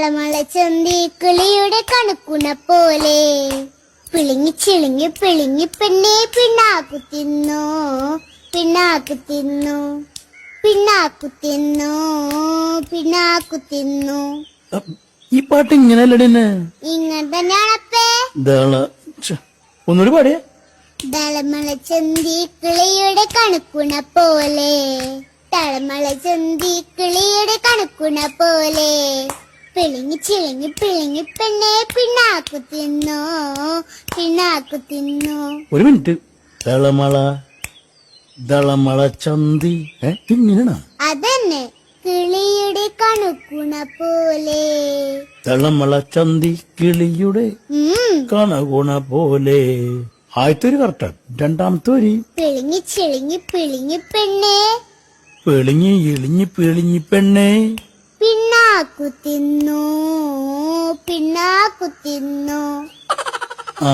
തളമള ചന്തി കിളിയുടെ കണക്കുണ പോലെ പിളിങ്ങി ചിളിങ്ങി പിളിങ്ങി പെണ്ണെ പിണ്ണാക്കു തിന്നു പിണ്ണാക്കു തിന്നു പിണ്ണാക്കു തിന്നു പിണ്ണാക്കു തിന്നു. ഈ പാട്ട് ഇങ്ങനെയല്ലേ ഇങ്ങനെ തന്നെയാണപ്പേ. ഒന്നുകൂടി പാടിയേ. തളമള ചന്തി കിളിയുടെ കണക്കുണ പോലെ തളമള ചന്തി കിളിയുടെ കണക്കുണ പോലെ പിളിങ്ങി ചിളിങ്ങി പിളിങ്ങി പെണ്ണെ പിണ്ണാക്കു തിന്നു പിണ്ണാക്കു തിന്നു. ഒരു മിനിറ്റ്. ദളമള ചന്തി ഇങ്ങനെയാണോ? അതന്നെ, കിളിയുടെ കണക്കുണ പോലെ. ദളമള ചന്തി കിളിയുടെ കണകുണ പോലെ. ആദ്യത്തെ ഒരു കറക്റ്റാണ്. രണ്ടാമത്തെ ഒരു പിളിങ്ങി ചിളിങ്ങി പിളിങ്ങി പെണ്ണെ പിളിങ്ങി ഇളിഞ്ഞി പിളിഞ്ഞി പെണ്ണെ പിണ്ണാക്കു തിന്നു പിണ്ണാക്കു തിന്നു. ആ